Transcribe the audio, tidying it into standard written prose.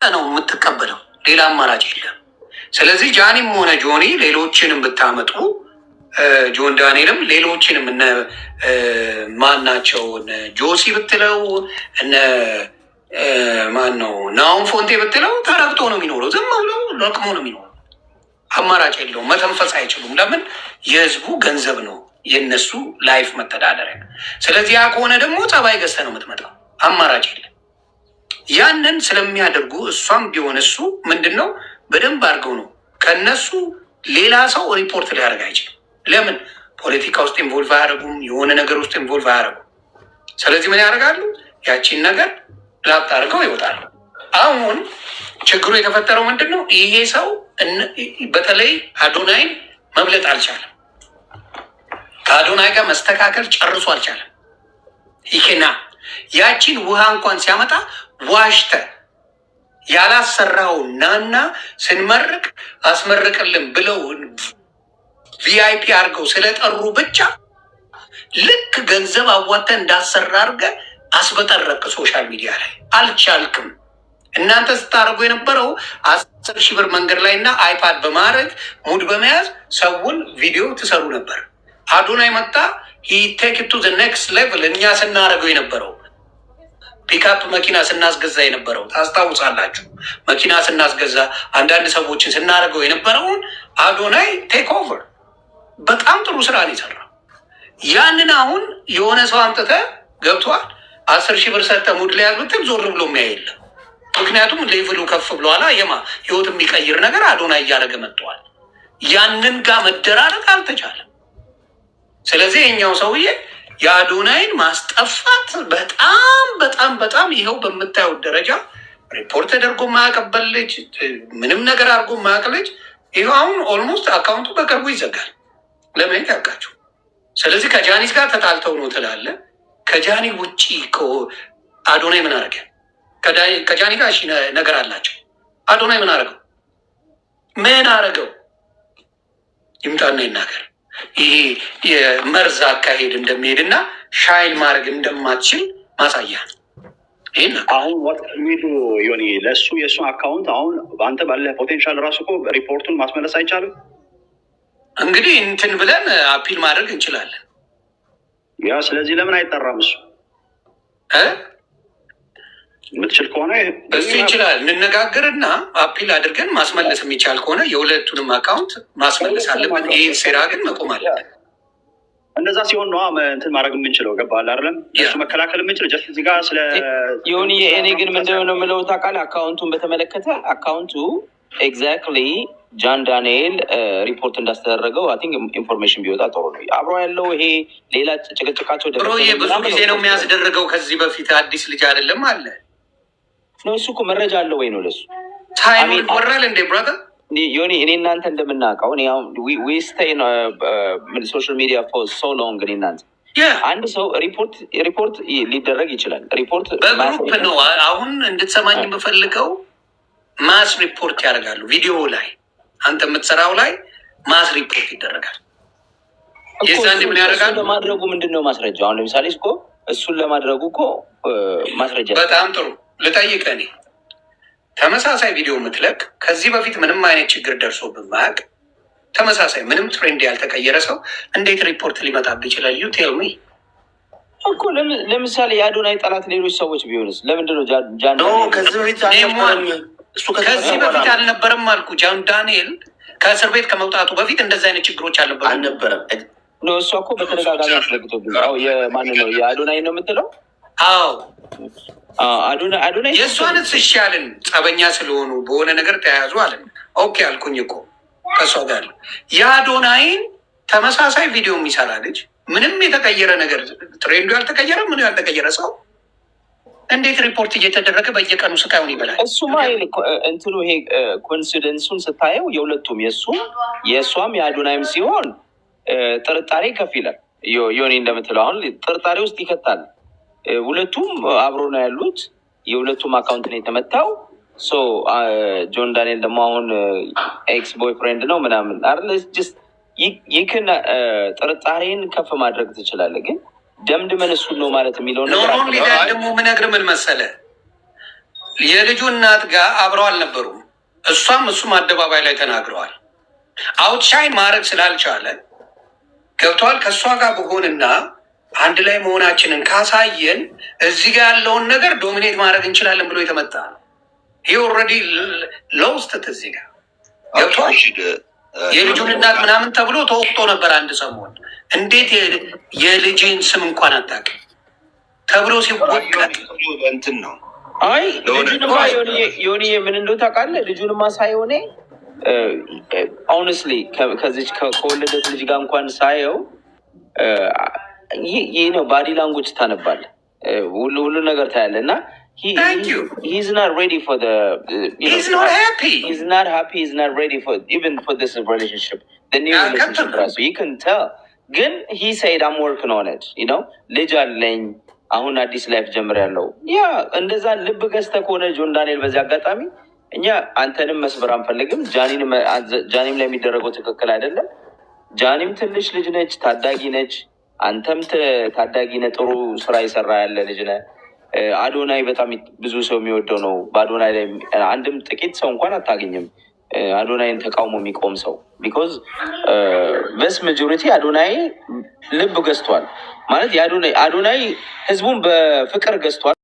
ነው የምትቀበለው። ሌላ አማራጭ የለም። ስለዚህ ጃኒም ሆነ ጆኒ ሌሎችንም ብታመጡ ጆን ዳንኤልም ሌሎችንም እነ ማን ናቸው ጆሲ ብትለው እነ ማን ነው ናውን ፎንቴ ብትለው ተረግጦ ነው የሚኖረው። ዝም ብለው ለቅሞ ነው የሚኖረው። አማራጭ የለውም። መተንፈስ አይችሉም። ለምን? የህዝቡ ገንዘብ ነው የነሱ ላይፍ መተዳደሪያ። ስለዚህ ያ ከሆነ ደግሞ ጸባይ ገዝተህ ነው የምትመጣው። አማራጭ የለም። ያንን ስለሚያደርጉ እሷም ቢሆን እሱ ምንድን ነው በደንብ አድርገው ነው ከነሱ ሌላ ሰው ሪፖርት ሊያደርግ አይችልም። ለምን? ፖለቲካ ውስጥ ኢንቮልቭ አያደርጉም። የሆነ ነገር ውስጥ ኢንቮልቭ አያደርጉም። ስለዚህ ምን ያደርጋሉ? ያቺን ነገር ላፕ አድርገው ይወጣሉ። አሁን ችግሩ የተፈጠረው ምንድን ነው? ይሄ ሰው በተለይ አዶናይን መብለጥ አልቻለም። ከአዶናይ ጋር መስተካከል ጨርሶ አልቻለም። ይሄና ያቺን ውሃ እንኳን ሲያመጣ ዋሽተ ያላሰራው ናና ስንመርቅ አስመርቅልን ብለው ቪአይፒ አድርገው ስለጠሩ ብቻ ልክ ገንዘብ አዋተ እንዳሰራ አድርገ አስበጠረቅ ሶሻል ሚዲያ ላይ አልቻልክም። እናንተ ስታደርጉ የነበረው 10,000 ብር መንገድ ላይ እና አይፓድ በማድረግ ሙድ በመያዝ ሰውን ቪዲዮ ትሰሩ ነበር። አዶናይ መጣ ቴክ ቱ ዘ ኔክስት ሌቭል። እኛ ስናደርገው የነበረው ፒክአፕ መኪና ስናስገዛ የነበረው ታስታውሳላችሁ። መኪና ስናስገዛ አንዳንድ ሰዎችን ስናደርገው የነበረውን አዶናይ ቴክ ኦቨር በጣም ጥሩ ስራ ነው የሰራው። ያንን አሁን የሆነ ሰው አምጥተ ገብቷል 10,000 ብር ሰጠ ሙድ ላይ ያሉትም ዞር ብሎ የሚያይ የለም። ምክንያቱም ሌቭሉ ከፍ ብሏላ። ህይወት የሚቀይር ነገር አዶናይ እያደረገ መጥተዋል። ያንን ጋር መደራረግ አልተቻለም። ስለዚህ የኛው ሰውዬ የአዶናይን ማስጠፋት በጣም በጣም በጣም ይኸው በምታዩት ደረጃ ሪፖርት ተደርጎ ማያቀበል ልጅ፣ ምንም ነገር አድርጎ ማያቅ ልጅ ይኸው አሁን ኦልሞስት አካውንቱ በቅርቡ ይዘጋል። ለምን ያውቃችሁ? ስለዚህ ከጃኒስ ጋር ተጣልተው ነው ትላለ። ከጃኒ ውጭ አዶናይ ምን አደረገ? ከጃኒ ጋር እሺ ነገር አላቸው። አዶናይ ምን አደረገው? ምን አደረገው? ይምጣና ይናገር። ይሄ የመርዝ አካሄድ እንደሚሄድና ሻይን ማድረግ እንደማትችል ማሳያ ነው። ይህን አሁን ሚዱ ዮኒ ለእሱ የእሱ አካውንት አሁን በአንተ ባለ ፖቴንሻል ራሱ እኮ ሪፖርቱን ማስመለስ አይቻልም። እንግዲህ እንትን ብለን አፒል ማድረግ እንችላለን። ያ ስለዚህ ለምን አይጠራም? እሱ የምትችል ከሆነ እሱ ይችላል። እንነጋገርና አፒል አድርገን ማስመለስ የሚቻል ከሆነ የሁለቱንም አካውንት ማስመለስ አለብን። ይህን ሴራ ግን መቆም አለብን። እንደዛ ሲሆን ነው እንትን ማድረግ የምንችለው። ገባል አይደለም? እሱ መከላከል የምንችለው ጀስት እዚህ ጋር ስለ ዮኒ እኔ ግን ምንድን ነው የምለው ታውቃለህ? አካውንቱን በተመለከተ አካውንቱ ኤግዛክትሊ ጃን ዳንኤል ሪፖርት እንዳስተደረገው አይ ቲንክ ኢንፎርሜሽን ቢወጣ ጥሩ ነው። አብሮ ያለው ይሄ ሌላ ጭቅጭቃቸው ብዙ ጊዜ ነው የሚያስደርገው። ከዚህ በፊት አዲስ ልጅ አይደለም አለ ነው። እሱ እኮ መረጃ አለው ወይ ነው ለሱ ታይም ይወራል እንዴ ብራዘር ዮኒ? እኔ እናንተ እንደምናውቀው ዊስቴይ ሶሻል ሚዲያ ፎር ሶ ሎንግ እኔ እናንተ አንድ ሰው ሪፖርት ሊደረግ ይችላል። ሪፖርት በግሩፕ ነው። አሁን እንድትሰማኝ የምፈልገው ማስ ሪፖርት ያደርጋሉ። ቪዲዮ ላይ አንተ የምትሰራው ላይ ማስ ሪፖርት ይደረጋል። የዛን ምን ያደርጋሉ? ለማድረጉ ምንድን ነው ማስረጃ? አሁን ለምሳሌ እኮ እሱን ለማድረጉ እኮ ማስረጃ። በጣም ጥሩ ልጠይቅህ። እኔ ተመሳሳይ ቪዲዮ የምትለቅ ከዚህ በፊት ምንም አይነት ችግር ደርሶብን ማያውቅ ተመሳሳይ ምንም ትሬንድ ያልተቀየረ ሰው እንዴት ሪፖርት ሊመጣብህ ይችላል? ዩ ቴል ሚ እኮ ለምሳሌ የአዶናይ ጠላት ሌሎች ሰዎች ቢሆንስ? ለምንድን ነው ጃን ከዚህ በፊት አልነበረም አልኩ። ጃን ዳንኤል ከእስር ቤት ከመውጣቱ በፊት እንደዚህ አይነት ችግሮች አልነበረም። እሷ እኮ በተደጋጋሚ አስረግጦብኝ። ማን ነው የአዶናይ ነው የምትለው? አዎ አዶናይ የእሷንስ እሺ አልን። ጸበኛ ስለሆኑ በሆነ ነገር ተያያዙ አለን። ኦኬ አልኩኝ እኮ ከእሷ ጋር የአዶናይን ተመሳሳይ ቪዲዮ የሚሰራ ልጅ ምንም የተቀየረ ነገር ትሬንዱ ያልተቀየረ ምንም ያልተቀየረ ሰው እንዴት ሪፖርት እየተደረገ በየቀኑ ስቃዩን ይበላል? እሱማ እንትኑ ይሄ ኮንሲደንሱን ስታየው የሁለቱም የእሷም የአዶናይም ሲሆን ጥርጣሬ ከፍ ይላል። ዮኒ እንደምትለው አሁን ጥርጣሬ ውስጥ ይከታል። ሁለቱም አብሮ ነው ያሉት። የሁለቱም አካውንት ነው የተመታው። ጆን ዳንኤል ደግሞ አሁን ኤክስ ቦይፍሬንድ ነው ምናምን አይደል? ይህን ጥርጣሬን ከፍ ማድረግ ትችላለህ፣ ግን ደምድመን እሱን ነው ማለት የሚለው ኖሮን ሊዳ ደግሞ ምነግር ምን መሰለህ የልጁ እናት ጋር አብረው አልነበሩም። እሱም አደባባይ ላይ ተናግረዋል። አውትሻይን ማድረግ ስላልቻለ ገብተዋል። ከእሷ ጋር በሆንና አንድ ላይ መሆናችንን ካሳየን እዚህ ጋር ያለውን ነገር ዶሚኔት ማድረግ እንችላለን ብሎ የተመጣ ነው። ይህ ኦልሬዲ ለውስጥ እዚህ ጋር ገብተዋል። የልጁን እናት ምናምን ተብሎ ተወቅጦ ነበር አንድ ሰሞን። እንዴት የልጅን ስም እንኳን አታውቅም ተብሎ ሲወቀጥ እንትን ነው። አይ ልጁንማ ዮኒ ምን እንደው ታውቃለህ? ልጁንማ ሳይሆኔ ኦነስትሊ ከዚች ከወለደት ልጅ ጋር እንኳን ሳየው ይህ ነው ባዲ ላንጉጅ ታነባለህ፣ ሁሉ ነገር ታያለህ። እና he's not ready for the he's not happy he's not happy he's not ready for even for this relationship, the new relationship so you can tell. ግን he said I'm working on it, you know, ልጅ አለኝ አሁን አዲስ ላይፍ ጀምሬያለሁ። ያ እንደዛ ልብ ገዝተህ ከሆነ ጆን ዳንኤል በዚህ አጋጣሚ እኛ አንተንም መስበር አንፈልግም። ጃኒም ላይ የሚደረገው ትክክል አይደለም። ጃኒም ትንሽ ልጅ ነች፣ ታዳጊ ነች። አንተም ታዳጊ ነህ፣ ጥሩ ስራ የሰራ ያለ ልጅ ነህ። አዶናይ በጣም ብዙ ሰው የሚወደው ነው። በአዶናይ ላይ አንድም ጥቂት ሰው እንኳን አታገኝም አዶናይን ተቃውሞ የሚቆም ሰው። ቢኮዝ በስ ማጆሪቲ አዶናይ ልብ ገዝቷል ማለት አዶናይ ህዝቡን በፍቅር ገዝቷል።